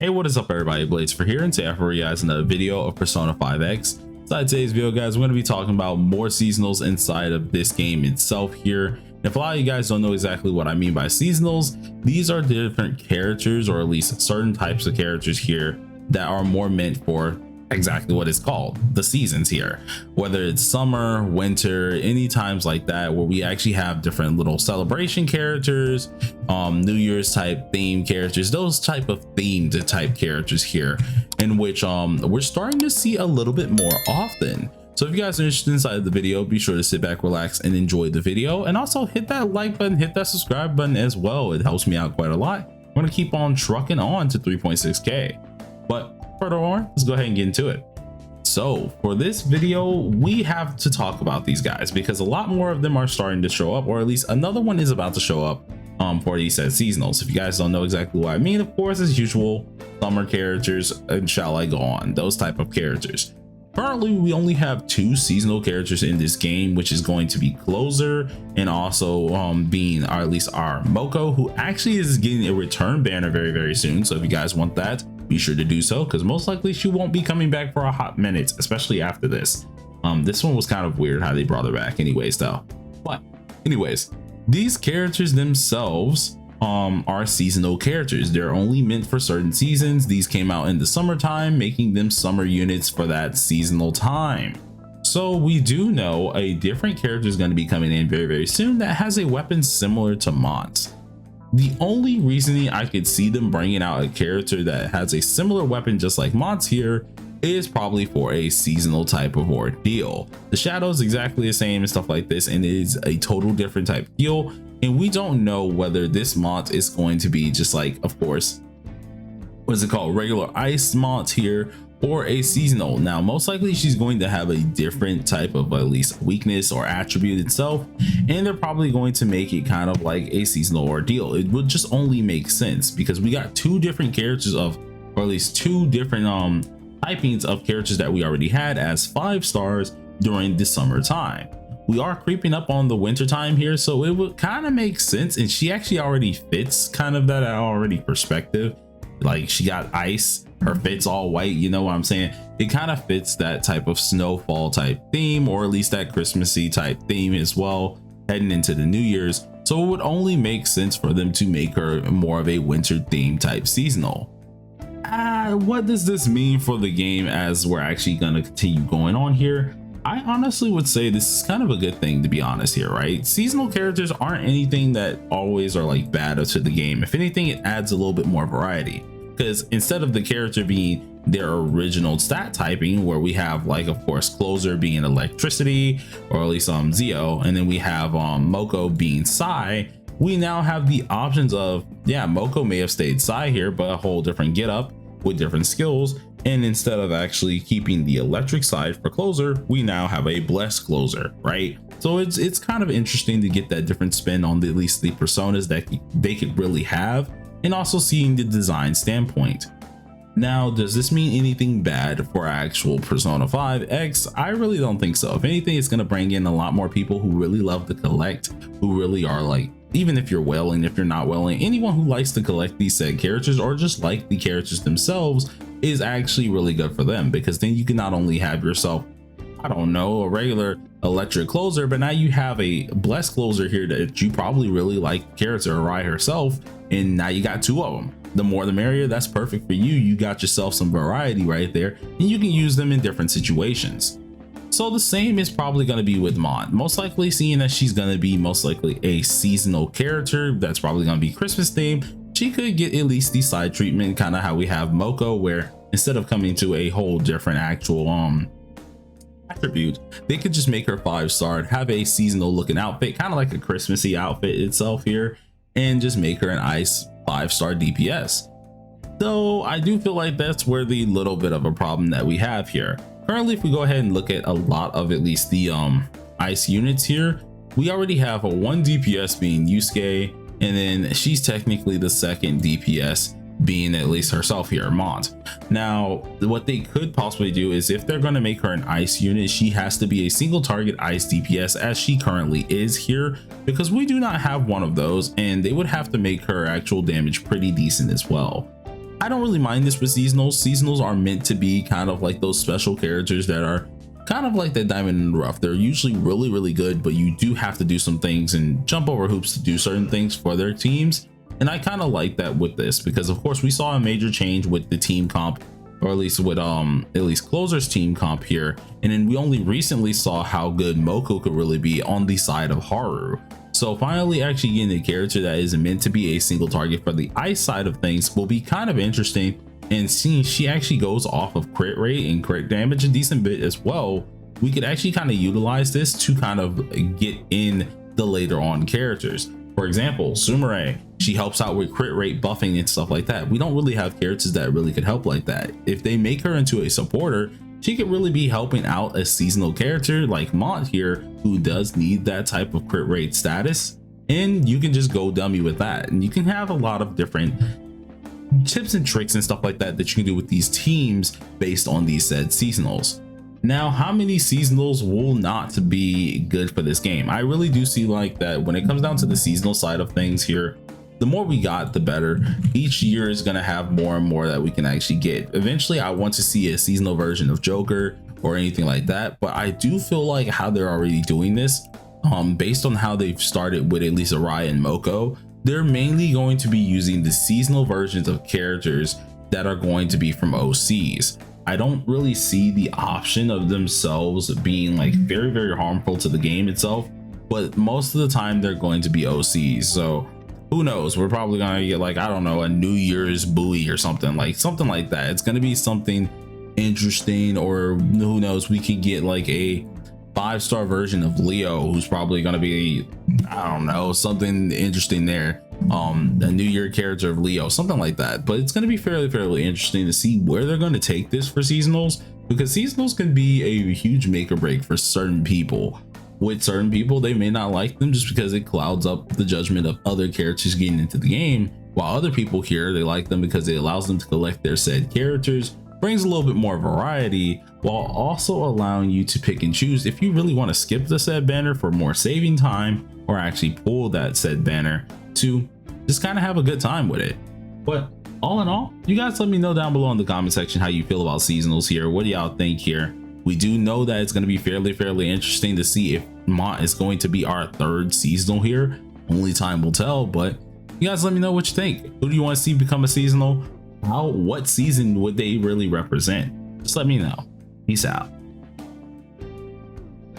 Hey, what is up everybody, Blades for here, and today I have for you guys another video of Persona 5X. Inside today's video, guys, we're going to be talking about more seasonals inside of this game itself here. If a lot of you guys don't know exactly what I mean by seasonals, these are different characters, or at least certain types of characters here that are more meant for exactly what it's called, the seasons here, whether it's summer, winter, any times like that, where we actually have different little celebration characters, New Year's type theme characters, those type of themed type characters here, in which we're starting to see a little bit more often. So if you guys are interested inside the video, be sure to sit back, relax, and enjoy the video, and also hit that like button, hit that subscribe button as well. It helps me out quite a lot. I'm gonna keep on trucking on to 3.6k, but furthermore, let's go ahead and get into it. So for this video, we have to talk about these guys because a lot more of them are starting to show up, or at least another one is about to show up for these said seasonals. If you guys don't know exactly what I mean, of course, as usual, summer characters, and shall I go on, those type of characters. Currently, we only have two seasonal characters in this game, which is going to be Closer and also being, or at least our Moko, who actually is getting a return banner very soon. So if you guys want that, be sure to do so, because most likely she won't be coming back for a hot minute, especially after this. This one was kind of weird how they brought her back anyways though. But anyways, these characters themselves are seasonal characters. They're only meant for certain seasons. These came out in the summertime, making them summer units for that seasonal time. So we do know a different character is going to be coming in very soon that has a weapon similar to Mont's. The only reasoning I could see them bringing out a character that has a similar weapon just like Mont's here is probably for a seasonal type of ordeal. The shadow is exactly the same and stuff like this, and it is a total different type of deal. And we don't know whether this Mont is going to be just like, of course, what is it called, regular ice Mont here, or a seasonal. Now most likely she's going to have a different type of at least weakness or attribute itself, and they're probably going to make it kind of like a seasonal ordeal. It would just only make sense because we got two different characters of, or at least two different typings of characters that we already had as 5 stars during the summertime. We are creeping up on the winter time here, so it would kind of make sense, and she actually already fits kind of that already perspective. Like, she got ice, her fit's all white, you know what I'm saying? It kind of fits that type of snowfall type theme, or at least that Christmassy type theme as well, heading into the New Year's. So it would only make sense for them to make her more of a winter theme type seasonal. What does this mean for the game as we're actually going to continue going on here? I honestly would say this is kind of a good thing, to be honest here, right? Seasonal characters aren't anything that always are like bad to the game. If anything, it adds a little bit more variety, because instead of the character being their original stat typing, where we have, like, of course, Closer being electricity, or at least Zio, and then we have Moko being Psy, we now have the options of, yeah, Moko may have stayed Psy here, but a whole different get up with different skills. And instead of actually keeping the electric side for Closer, we now have a blessed Closer, right? So it's kind of interesting to get that different spin on at least the personas that they could really have, and also seeing the design standpoint. Now, does this mean anything bad for actual Persona 5X? I really don't think so. If anything, it's going to bring in a lot more people who really love to collect, who really are like, even if you're whaling, if you're not whaling, anyone who likes to collect these said characters or just like the characters themselves is actually really good for them, because then you can not only have yourself, I don't know, a regular electric Closer, but now you have a blessed Closer here that you probably really like the character Arai herself, and now you got 2 of them. The more the merrier. That's perfect for you. You got yourself some variety right there, and you can use them in different situations. So the same is probably going to be with Mon, most likely, seeing that she's going to be most likely a seasonal character that's probably going to be Christmas themed. She could get at least the side treatment, kind of how we have Moko, where instead of coming to a whole different actual attribute, they could just make her 5-star, have a seasonal looking outfit, kind of like a Christmassy outfit itself here, and just make her an ice 5-star DPS. Though I do feel like that's where the little bit of a problem that we have here. Currently, if we go ahead and look at a lot of at least the ice units here, we already have a 1 DPS being Yusuke, and then she's technically the 2nd DPS being at least herself here, Mont. Now, what they could possibly do is, if they're going to make her an ice unit, she has to be a single target ice DPS, as she currently is here, because we do not have one of those, and they would have to make her actual damage pretty decent as well. I don't really mind this with seasonals. Seasonals are meant to be kind of like those special characters that are kind of like that diamond in the rough. They're usually really good, but you do have to do some things and jump over hoops to do certain things for their teams. And I kind of like that with this, because of course we saw a major change with the team comp, or at least with at least Closer's team comp here. And then we only recently saw how good Moko could really be on the side of Haru. So finally actually getting a character that is meant to be a single target for the ice side of things will be kind of interesting. And seeing she actually goes off of crit rate and crit damage a decent bit as well, we could actually kind of utilize this to kind of get in the later on characters. For example, Sumire, she helps out with crit rate buffing and stuff like that. We don't really have characters that really could help like that. If they make her into a supporter, she could really be helping out a seasonal character like Mont here, who does need that type of crit rate status. And you can just go dummy with that. And you can have a lot of different tips and tricks and stuff like that that you can do with these teams based on these said seasonals. Now, how many seasonals will not be good for this game? I really do see like that when it comes down to the seasonal side of things here, the more we got, the better. Each year is going to have more and more that we can actually get. Eventually, I want to see a seasonal version of Joker or anything like that. But I do feel like how they're already doing this, based on how they've started with at least Araya and Moko, they're mainly going to be using the seasonal versions of characters that are going to be from OCs. I don't really see the option of themselves being like very harmful to the game itself, but most of the time they're going to be OCs. So who knows, we're probably gonna get like, I don't know, a New Year's buoy or something like that. It's gonna be something interesting, or who knows, we could get like a 5-star version of Leo, who's probably gonna be, I don't know, something interesting there. A New Year character of Leo, something like that. But it's going to be fairly interesting to see where they're going to take this for seasonals, because seasonals can be a huge make or break for certain people. With certain people, they may not like them just because it clouds up the judgment of other characters getting into the game, while other people here, they like them because it allows them to collect their said characters, brings a little bit more variety, while also allowing you to pick and choose if you really want to skip the said banner for more saving time, or actually pull that said banner to just kind of have a good time with it. But all in all, you guys let me know down below in the comment section how you feel about seasonals here. What do y'all think here? We do know that it's going to be fairly interesting to see if Mont is going to be our 3rd seasonal here. Only time will tell, but you guys let me know what you think. Who do you want to see become a seasonal? What season would they really represent? Just let me know. Peace out.